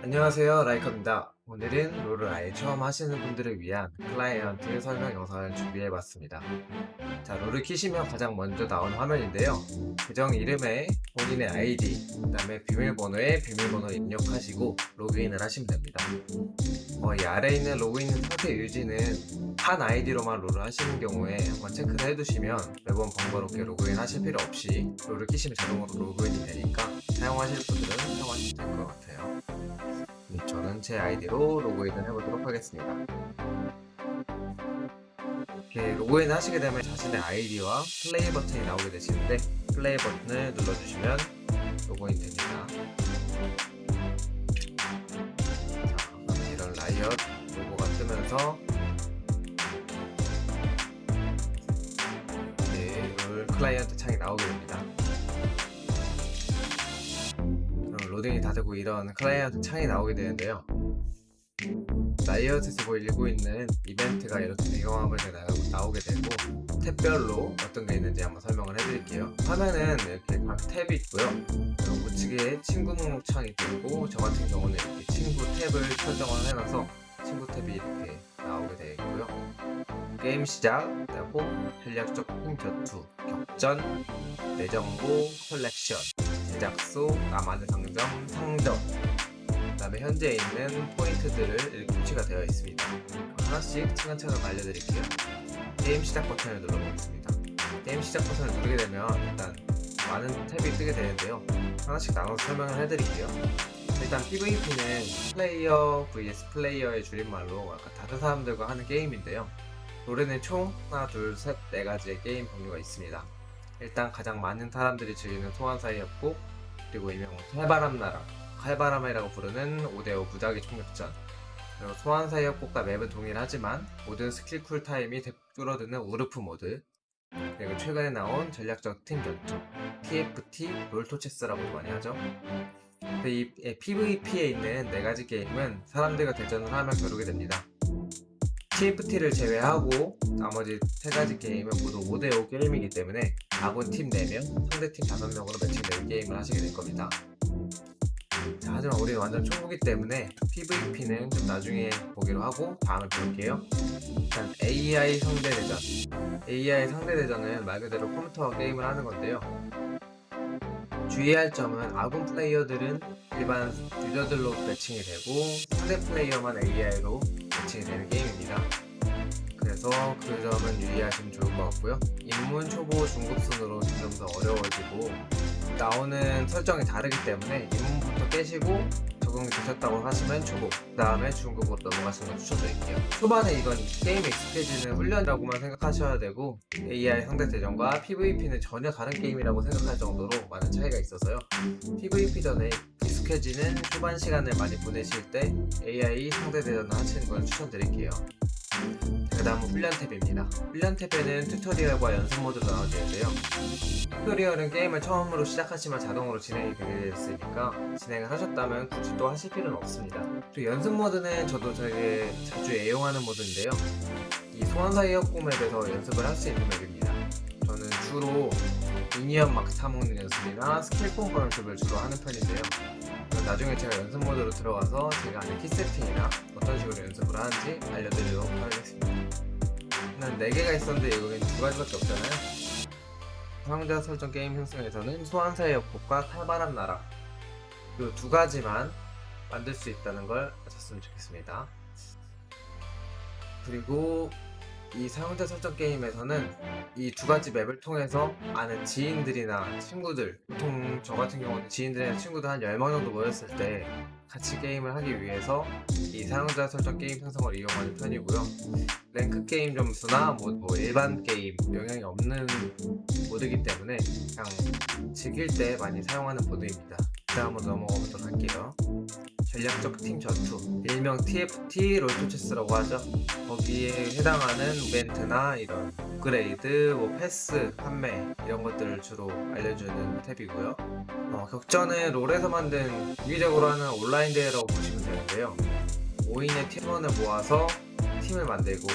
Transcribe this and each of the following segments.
안녕하세요, 라이커입니다. 오늘은 롤을 아예 처음 하시는 분들을 위한 클라이언트 설명 영상을 준비해봤습니다. 자, 롤을 키시면 가장 먼저 나온 화면인데요. 계정 이름에 본인의 아이디, 그 다음에 비밀번호에 비밀번호를 입력하시고 로그인을 하시면 됩니다. 이 아래에 있는 로그인 상태 유지는 한 아이디로만 롤을 하시는 경우에 한번 체크를 해두시면 매번 번거롭게 로그인 하실 필요 없이 롤을 키시면 자동으로 로그인이 되니까 사용하실 분들은 사용하시면 될 것 같아요. 저는 제 아이디로 로그인을 해보도록 하겠습니다. 이렇게 로그인 하시게 되면 자신의 아이디와 플레이 버튼이 나오게 되시는데 플레이 버튼을 눌러주시면 로그인 됩니다. 자, 이런 라이엇 로고가 뜨면서 롤 클라이언트 창이 나오게 됩니다. 로딩이 다 되고 이런 클라이언트 창이 나오게 되는데요. 라이엇에서 보이고 있는 이벤트가 이렇게 배경화면에 나오게 되고 탭별로 어떤 게 있는지 한번 설명을 해드릴게요. 화면은 이렇게 각 탭이 있고요. 그리고 우측에 친구 목록 창이 있고 저 같은 경우는 이렇게 친구 탭을 설정을 해놔서 친구 탭이 이렇게 나오게 되어 있고요. 게임 시작, 홈, 전략적 팀 전투, 격전, 내정보, 컬렉션, 제작소, 나만의 상점, 상점, 그 다음에 현재 있는 포인트들을 이렇게 표시가 되어 있습니다. 하나씩 차근차근 알려드릴게요. 게임 시작 버튼을 눌러보겠습니다. 게임 시작 버튼을 누르게 되면 일단 많은 탭이 뜨게 되는데요. 하나씩 나눠서 설명을 해드릴게요. 일단 PVP는 플레이어 vs 플레이어의 줄임말로 아까 다른 사람들과 하는 게임인데요. 롤에는 총 하나, 둘, 셋, 네 가지의 게임 종류가 있습니다. 일단 가장 많은 사람들이 즐기는 소환사이였고, 그리고 일명 칼바람이라고 부르는 5대5 무작위 총격전, 그리고 소환사의 협곡과 맵은 동일하지만 모든 스킬 쿨타임이 대폭 줄어드는 우르프 모드, 그리고 최근에 나온 전략적 팀 전투, TFT, 롤토체스라고도 많이 하죠. 이 PVP에 있는 네 가지 게임은 사람들과 대전을 하며 겨루게 됩니다. TFT를 제외하고 나머지 세 가지 게임은 모두 5대5 게임이기 때문에 아군 팀 4명, 상대 팀 5명으로 매칭되는 게임을 하시게 될 겁니다. 자, 하지만 우리는 완전 초보기 때문에 PVP는 좀 나중에 보기로 하고 다음에 볼게요. 일단 AI 상대대전. AI 상대대전은 말 그대로 컴퓨터와 게임을 하는 건데요. 주의할 점은 아군 플레이어들은 일반 유저들로 매칭이 되고 상대 플레이어만 AI로 매칭이 되는 게임입니다. 그래서 그 점은 유의하시면 좋을 것 같고요. 입문, 초보, 중급 순으로 좀 더 어려워지고 나오는 설정이 다르기 때문에 입문부터 깨시고 적응이 되셨다고 하시면 초보, 그 다음에 중급으로 넘어가시는 걸 추천드릴게요. 초반에 이건 게임 익숙해지는 훈련이라고만 생각하셔야 되고 AI 상대 대전과 PVP는 전혀 다른 게임이라고 생각할 정도로 많은 차이가 있어서요. PVP 전에 익숙해지는 초반 시간을 많이 보내실 때 AI 상대 대전을 하시는 걸 추천드릴게요. 그 다음은 훈련 탭입니다. 훈련 탭에는 튜토리얼과 연습 모드가 나눠지는데요. 튜토리얼은 게임을 처음으로 시작하시면 자동으로 진행이 되게 됐으니까 진행을 하셨다면 굳이 또 하실 필요는 없습니다. 그리고 연습 모드는 저도 되게 자주 애용하는 모드인데요. 이 소환사의 협곡맵에서 연습을 할 수 있는 맵입니다. 저는 주로 미니언 막 타먹는 연습이나 스킬콤보 연습을 주로 하는 편인데요. 나중에 제가 연습 모드로 들어가서 제가 아는 키 세팅이나 어떤 식으로 연습을 하는지 알려드리도록 하겠습니다. 난 4개가 있었는데 여기는 2가지밖에 없잖아요. 상자 설정 게임 형성에서는 소환사의 협곡과 칼바람 나라 이 2가지만 만들 수 있다는 걸 아셨으면 좋겠습니다. 그리고 이 사용자 설정 게임에서는 이 2가지 맵을 통해서 아는 지인들이나 친구들, 보통 저 같은 경우는 지인들이나 친구들 한 10명 정도 모였을 때 같이 게임을 하기 위해서 이 사용자 설정 게임 생성을 이용하는 편이고요. 랭크 게임 점수나 뭐 일반 게임 영향이 없는 모드이기 때문에 그냥 즐길 때 많이 사용하는 모드입니다. 다음으로 넘어가 보도록 할게요. 전략적 팀 전투, 일명 TFT 롤토체스라고 하죠. 거기에 해당하는 이벤트나 이런 업그레이드, 패스, 판매 이런 것들을 주로 알려주는 탭이고요. 격전은 롤에서 만든 유기적으로 하는 온라인 대회라고 보시면 되는데요. 5인의 팀원을 모아서 팀을 만들고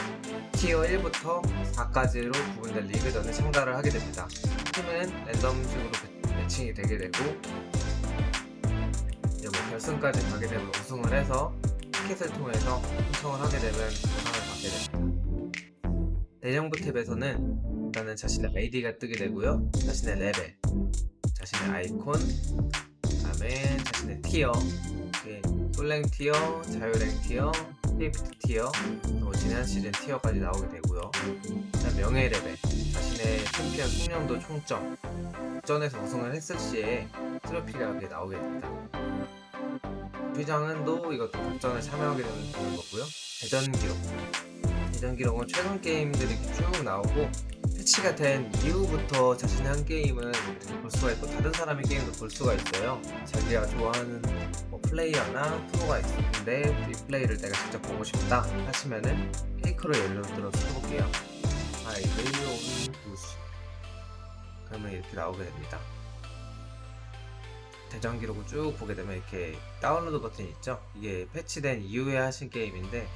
티어 1부터 4까지로 구분된 리그전에 참가를 하게 됩니다. 팀은 랜덤식으로 매칭이 되게 되고 이제 결승까지 가게 되면 우승을 해서 티켓을 통해서 신청을 하게 되면 보상을 받게 됩니다. 대정부 탭에서는 일단은 자신의 아이디가 뜨게 되고요. 자신의 레벨, 자신의 아이콘, 그다음에 자신의 티어, 솔랭 티어, 자유랭 티어, 스위프트 티어, 또 지난 시즌 티어까지 나오게 되고요. 그다음 명예 레벨, 자신의 챔피언 숙련도 총점, 전에서 우승을 했을 시에 트로피가 나오게 됩니다. 부장은 또 이것도 독전에 참여하게 되는 거고요. 대전 기록은 최근 게임들이 쭉 나오고 패치가 된 이후부터 자신의 한 게임은 볼 수가 있고 다른 사람의 게임도 볼 수가 있어요. 자기가 좋아하는 플레이어나 프로가 있는데 이 플레이를 내가 직접 보고 싶다 하시면은 페이커를 예를 들어서 해볼게요. 아이레이온 부스. 그러면 이렇게 나오게 됩니다. 대전 기록을 쭉 보게 되면 이렇게 다운로드 버튼이 있죠. 이게 패치된 이후에 하신 게임인데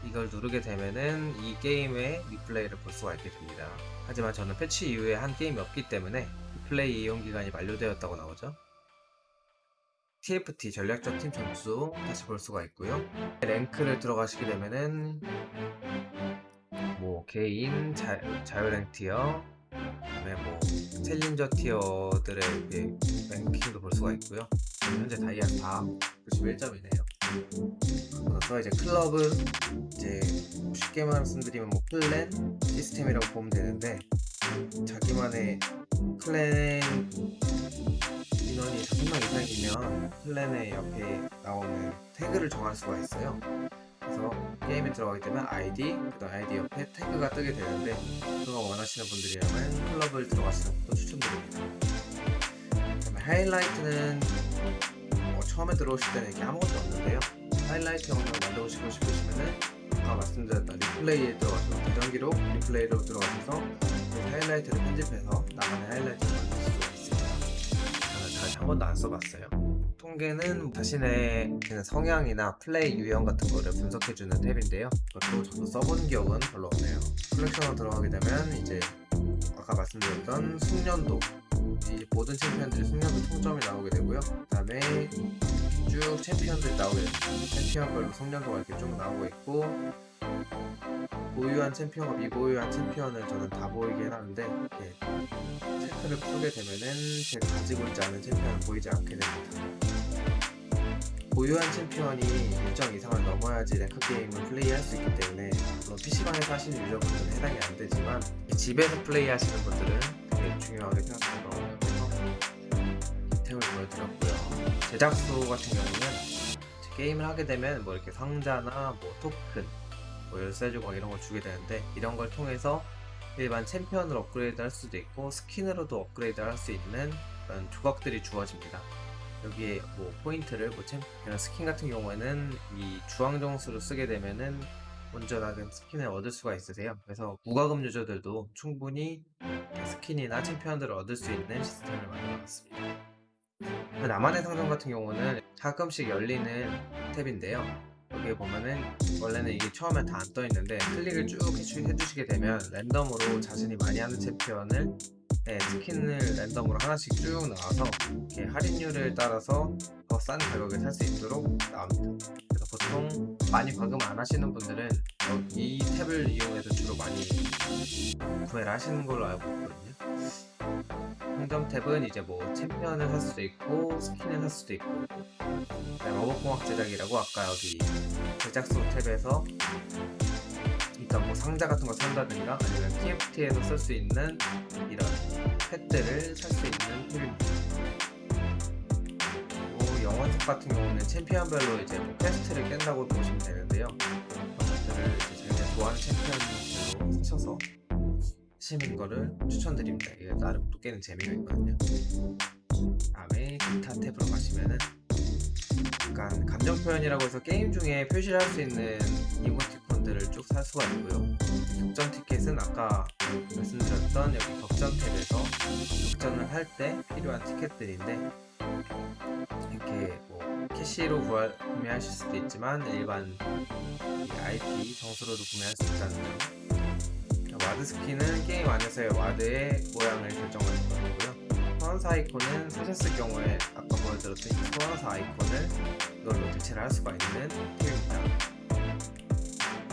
이걸 누르게 되면은 이 게임의 리플레이를 볼 수가 있게 됩니다. 하지만 저는 패치 이후에 한 게임이 없기 때문에 리플레이 이용 기간이 만료되었다고 나오죠. TFT 전략적 팀 점수 다시 볼 수가 있고요. 랭크를 들어가시게 되면은 뭐 개인 자유랭 티어, 그다음에 뭐 챌린저 티어들의 랭킹도 볼 수가 있고요. 현재 다이아 4 91점이네요. 그래서 이제 클럽은 이제 쉽게 말씀드리면 뭐 클랜 시스템이라고 보면 되는데 자기만의 클랜 인원이 5명 이상이면 클랜의 옆에 나오는 태그를 정할 수가 있어요. 그래서 게임에 들어가게 되면 아이디, 그다음 아이디 옆에 태그가 뜨게 되는데 그거 원하시는 분들이라면 클럽을 들어가시는 것도 추천드립니다. 그다음에 하이라이트는 처음에 들어오실 때는 이렇게 아무것도 없는데요. 하이라이트 영상을 만들고 싶으시면은 아까 말씀드렸던 리플레이에 들어가셔서 대전 기록 리플레이로 들어가셔서 하이라이트를 편집해서 나만의 하이라이트를 만들 수가 있습니다. 저는 잘 한 번도 안 써봤어요. 통계는 자신의 성향이나 플레이 유형 같은 거를 분석해주는 탭인데요. 그것도 저도 써본 기억은 별로 없네요. 컬렉션으로 들어가게 되면 이제 아까 말씀드렸던 숙련도, 이제 모든 챔피언들이 숙련도 총점이 나오게 되고요. 그 다음에 쭉 챔피언들이 나오게 됩니다. 챔피언별로 숙련도가 이렇게 쭉 나오고 있고, 보유한 챔피언과 미보유한 챔피언을 저는 다 보이게 해놨는데 이렇게 체크를 풀게 되면은 제가 가지고 있지 않은 챔피언은 보이지 않게 됩니다. 보유한 챔피언이 일정 이상을 넘어야지 랭크 게임을 플레이할 수 있기 때문에 물론 PC방에서 하시는 유저분들은 해당이 안 되지만 집에서 플레이하시는 분들은 되게 중요하게 생각해서 이 템을 보여드렸고요. 제작소 같은 경우는 게임을 하게 되면 뭐 이렇게 상자나 뭐 토큰, 뭐 열쇠 조각 이런 걸 주게 되는데 이런 걸 통해서 일반 챔피언을 업그레이드 할 수도 있고 스킨으로도 업그레이드 할 수 있는 그런 조각들이 주어집니다. 여기에 뭐 포인트를 이런 스킨 같은 경우에는 이 주황 정수로 쓰게 되면은 온전하게 스킨을 얻을 수가 있으세요. 그래서 무과금 유저들도 충분히 스킨이나 챔피언들을 얻을 수 있는 시스템을 만들어놨습니다. 나만의 상점 같은 경우는 가끔씩 열리는 탭인데요. 여기에 보면은 원래는 이게 처음에 다 안 떠있는데 클릭을 쭉 해주시게 되면 랜덤으로 자신이 많이 하는 챔피언을 스킨을 랜덤으로 하나씩 쭉 나와서 이렇게 할인율을 따라서 더 싼 가격에 살 수 있도록 나옵니다. 그래서 보통 많이 과금 안 하시는 분들은 이 탭을 이용해서 주로 많이 구매를 하시는 걸로 알고 있거든요. 상점 탭은 이제 뭐 챔피언을 살 수도 있고 스킨을 살 수도 있고, 마법공학 제작이라고 아까 여기 제작소 탭에서 일단 뭐 상자 같은 거 산다든가 아니면 TFT에서 쓸 수 있는 이런 펫들을 살 수 있는 탭입니다. 그리고 영원석 같은 경우는 챔피언별로 이제 뭐 퀘스트를 깬다고 보시면 되는데요. 그런 것들을 이제 자기가 좋아하는 챔피언별로 스쳐서 하시는 거를 추천드립니다. 이게 나름 또 깨는 재미가 있거든요. 다음에 기타 탭으로 가시면은 약간 감정 표현이라고 해서 게임 중에 표시를 할 수 있는 이모티콘들을 쭉 살 수가 있고요. 격전 티켓은 아까 말씀드렸던 여기 격전 탭에서 격전을 할 때 필요한 티켓들인데 이렇게 뭐 캐시로 구매하실 수도 있지만 일반 IP 정수로도 구매할 수 있다는 점. 와드 스킨은 게임 안에서의 와드의 모양을 결정하는 거고요. 선언사 아이콘은 쓰셨을 경우에 아까 보여드린 만들었던 이 소환사 아이콘을 이걸로 대체를 할 수가 있는 탭입니다.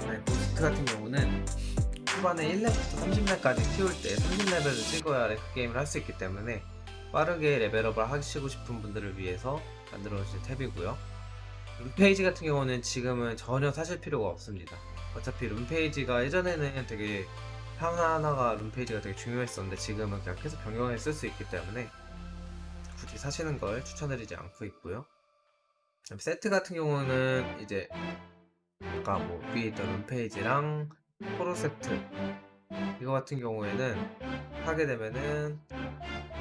네, 부스트 같은 경우는 초반에 1렙부터 30렙까지 키울 때 30레벨을 찍어야 그 게임을 할 수 있기 때문에 빠르게 레벨업을 하시고 싶은 분들을 위해서 만들어진 탭이고요. 룸페이지 같은 경우는 지금은 전혀 사실 필요가 없습니다. 어차피 룸페이지가 예전에는 되게 하나하나가 룸페이지가 되게 중요했었는데 지금은 그냥 계속 변경해 쓸 수 있기 때문에 굳이 사시는 걸 추천드리지 않고 있고요. 세트 같은 경우는 이제 아까 뭐 위에 있던 룸페이지랑 포로 세트 이거 같은 경우에는 하게 되면은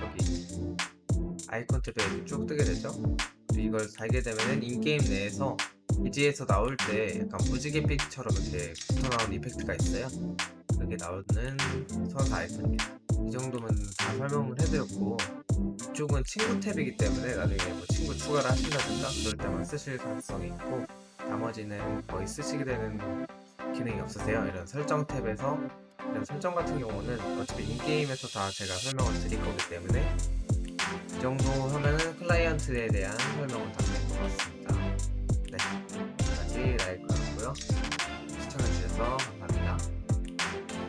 여기 아이콘 탭에 이렇게 쭉 뜨게 되죠. 그리고 이걸 달게 되면은 인게임 내에서 기지에서 나올 때 약간 무지갯빛처럼 이렇게 붙어 나오는 이펙트가 있어요. 그게 나오는 소환사 아이콘입니다. 이 정도면 다 설명을 해드렸고, 이쪽은 친구 탭이기 때문에 나중에 뭐 친구 추가를 하신다든가 그럴 때만 쓰실 가능성이 있고, 나머지는 거의 쓰시게 되는 기능이 없으세요. 이런 설정 탭에서 이런 설정 같은 경우는 어차피 인게임에서 다 제가 설명을 드릴 거기 때문에 이 정도 하면은 클라이언트에 대한 설명은 다 된 것 같습니다.